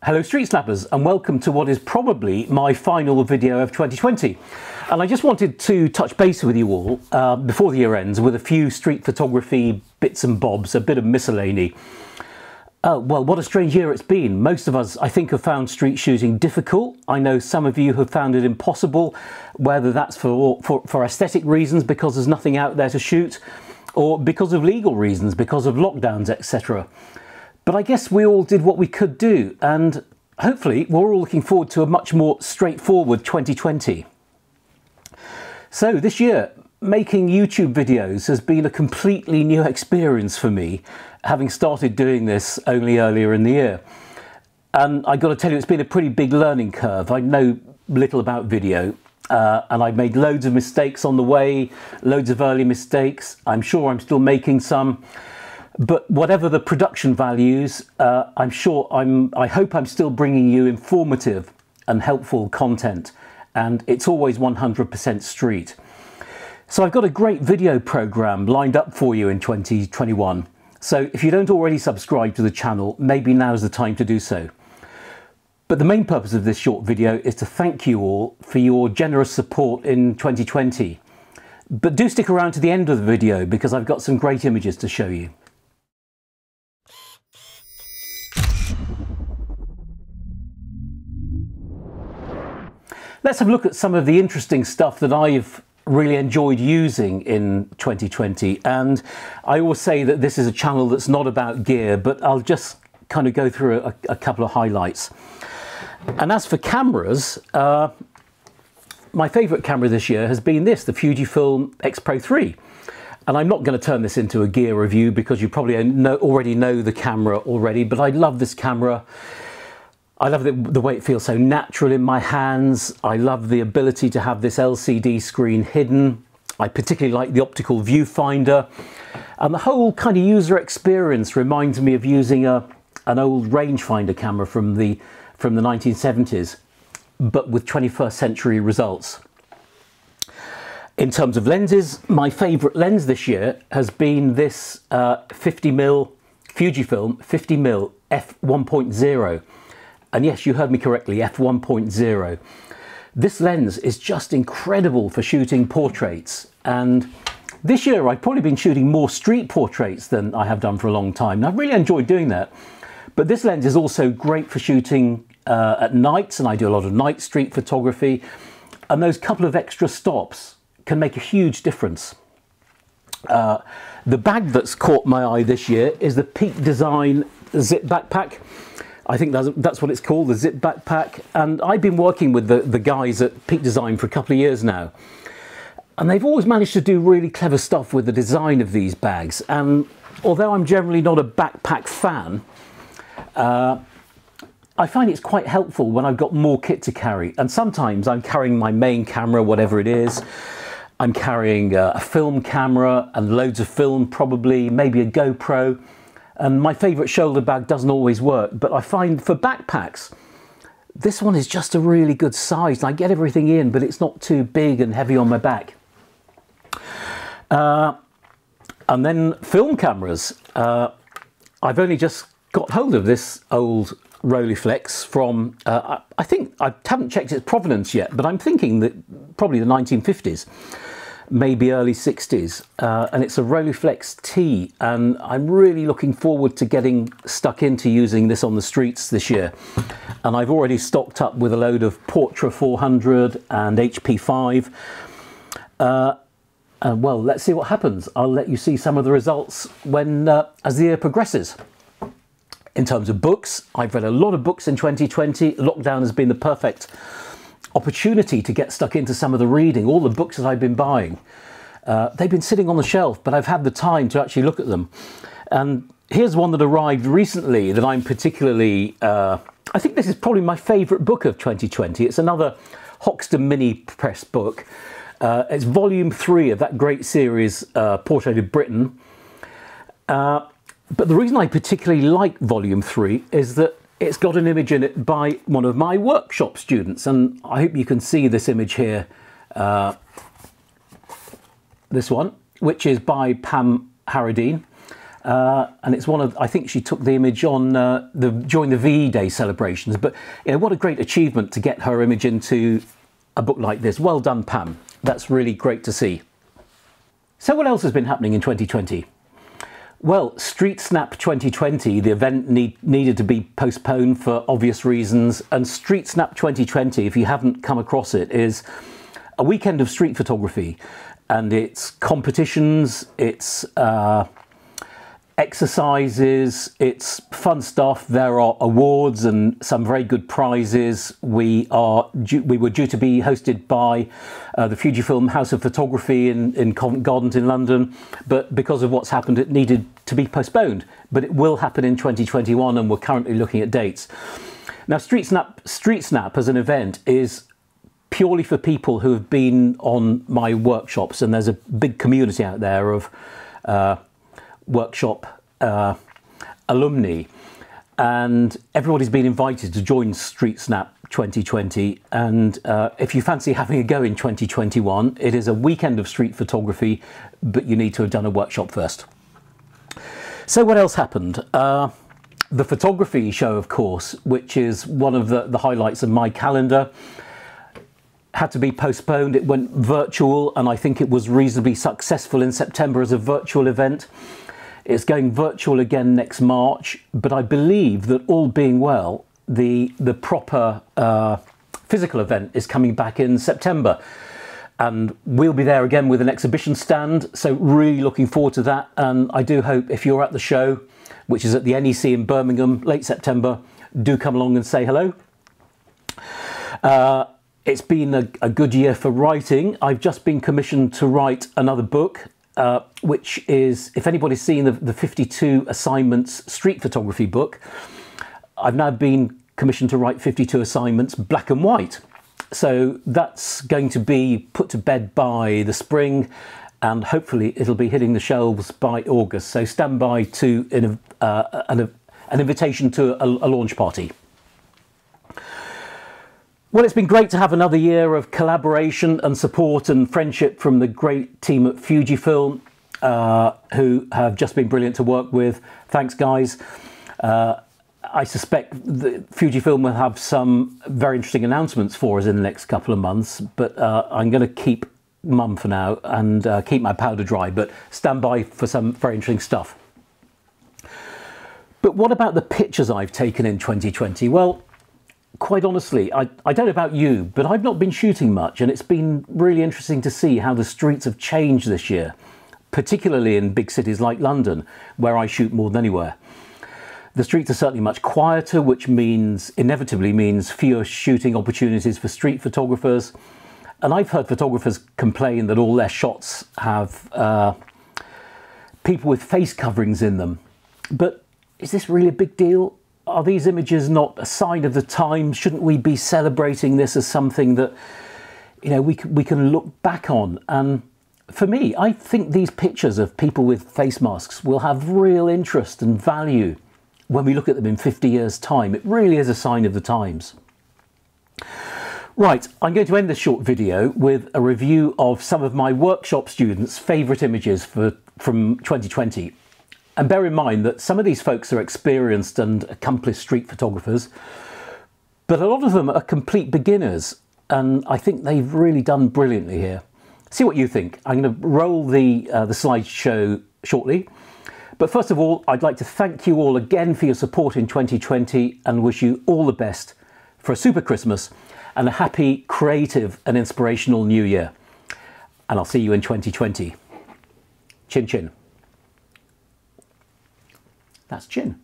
Hello StreetSnappers, and welcome to what is probably my final video of 2020. And I just wanted to touch base with you all before the year ends with a few street photography bits and bobs, a bit of miscellany. Well, what a strange year it's been. Most of us, I think, have found street shooting difficult. I know some of you have found it impossible, whether that's for aesthetic reasons because there's nothing out there to shoot, or because of legal reasons, because of lockdowns, etc. But I guess we all did what we could do, and hopefully we're all looking forward to a much more straightforward 2020. So this year, making YouTube videos has been a completely new experience for me, having started doing this only earlier in the year. And I got to tell you, it's been a pretty big learning curve. I know little about video, and I've made loads of mistakes on the way, loads of early mistakes. I'm sure I'm still making some. But whatever the production values, I hope I'm still bringing you informative and helpful content, and it's always 100% street. So I've got a great video program lined up for you in 2021. So if you don't already subscribe to the channel, maybe now's the time to do so. But the main purpose of this short video is to thank you all for your generous support in 2020. But do stick around to the end of the video because I've got some great images to show you. Let's have a look at some of the interesting stuff that I've really enjoyed using in 2020. And I always say that this is a channel that's not about gear, but I'll just kind of go through a couple of highlights. And as for cameras, my favourite camera this year has been this, the Fujifilm X-Pro3. And I'm not going to turn this into a gear review because you probably already know the camera already, but I love this camera. I love the way it feels so natural in my hands. I love the ability to have this LCD screen hidden. I particularly like the optical viewfinder. And the whole kind of user experience reminds me of using an old rangefinder camera from the 1970s, but with 21st century results. In terms of lenses, my favourite lens this year has been this 50mm Fujifilm 50mm f1.0. And yes, you heard me correctly, f1.0. This lens is just incredible for shooting portraits. And this year I've probably been shooting more street portraits than I have done for a long time. And I've really enjoyed doing that. But this lens is also great for shooting at nights, and I do a lot of night street photography. And those couple of extra stops can make a huge difference. The bag that's caught my eye this year is the Peak Design zip backpack. I think that's what it's called, the zip backpack. And I've been working with the guys at Peak Design for a couple of years now. And they've always managed to do really clever stuff with the design of these bags. And although I'm generally not a backpack fan, I find it's quite helpful when I've got more kit to carry. And sometimes I'm carrying my main camera, whatever it is. I'm carrying a film camera and loads of film, probably, maybe a GoPro. And my favourite shoulder bag doesn't always work, but I find for backpacks, this one is just a really good size. I get everything in, but it's not too big and heavy on my back. And then film cameras. I've only just got hold of this old Rolleiflex from, I think, I haven't checked its provenance yet, but I'm thinking that probably the 1950s. Maybe early 60s, and it's a Rolleiflex T, and I'm really looking forward to getting stuck into using this on the streets this year. And I've already stocked up with a load of Portra 400 and HP5. And well, let's see what happens. I'll let you see some of the results when as the year progresses. In terms of books, I've read a lot of books in 2020. Lockdown has been the perfect opportunity to get stuck into some of the reading. All the books that I've been buying, they've been sitting on the shelf, but I've had the time to actually look at them. And here's one that arrived recently that I'm particularly, I think this is probably my favourite book of 2020. It's another Hoxton mini press book. It's volume 3 of that great series, Portrait of Britain. But the reason I particularly like volume 3 is that it's got an image in it by one of my workshop students, and I hope you can see this image here, this one, which is by Pam Harradine. and it's one of, I think she took the image on during the VE Day celebrations. But you know, what a great achievement to get her image into a book like this. Well done, Pam. That's really great to see. So what else has been happening in 2020? Well, StreetSnap 2020, the event needed to be postponed for obvious reasons. And StreetSnap 2020, if you haven't come across it, is a weekend of street photography. And it's competitions, it's exercises, it's fun stuff. There are awards and some very good prizes. We were due to be hosted by the Fujifilm House of Photography in Covent Garden in London, but because of what's happened, it needed to be postponed. But it will happen in 2021, and we're currently looking at dates. Now, StreetSnap as an event is purely for people who have been on my workshops, and there's a big community out there of workshop alumni, and everybody's been invited to join StreetSnap 2020. And if you fancy having a go in 2021, it is a weekend of street photography, but you need to have done a workshop first. So what else happened? The photography show, of course, which is one of the highlights of my calendar, had to be postponed. It went virtual, and I think it was reasonably successful in September as a virtual event. It's going virtual again next March, but I believe that all being well, the proper physical event is coming back in September. And we'll be there again with an exhibition stand, so really looking forward to that. And I do hope if you're at the show, which is at the NEC in Birmingham, late September, do come along and say hello. It's been a good year for writing. I've just been commissioned to write another book, which is, if anybody's seen the 52 assignments street photography book, I've now been commissioned to write 52 assignments black and white. So that's going to be put to bed by the spring, and hopefully it'll be hitting the shelves by August. So stand by to an invitation to a launch party. Well, it's been great to have another year of collaboration and support and friendship from the great team at Fujifilm, who have just been brilliant to work with. Thanks, guys. I suspect that Fujifilm will have some very interesting announcements for us in the next couple of months, but I'm going to keep mum for now and keep my powder dry, but stand by for some very interesting stuff. But what about the pictures I've taken in 2020? Well, quite honestly, I don't know about you, but I've not been shooting much, and it's been really interesting to see how the streets have changed this year, particularly in big cities like London, where I shoot more than anywhere. The streets are certainly much quieter, which inevitably means fewer shooting opportunities for street photographers. And I've heard photographers complain that all their shots have people with face coverings in them. But is this really a big deal? Are these images not a sign of the times? Shouldn't we be celebrating this as something that, you know, we can look back on? And for me, I think these pictures of people with face masks will have real interest and value when we look at them in 50 years' time. It really is a sign of the times. Right, I'm going to end this short video with a review of some of my workshop students' favourite images from 2020. And bear in mind that some of these folks are experienced and accomplished street photographers, but a lot of them are complete beginners, and I think they've really done brilliantly here. See what you think. I'm going to roll the slideshow shortly. But first of all, I'd like to thank you all again for your support in 2020 and wish you all the best for a super Christmas and a happy, creative and inspirational new year. And I'll see you in 2020. Chin chin. That's chin.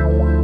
Wow.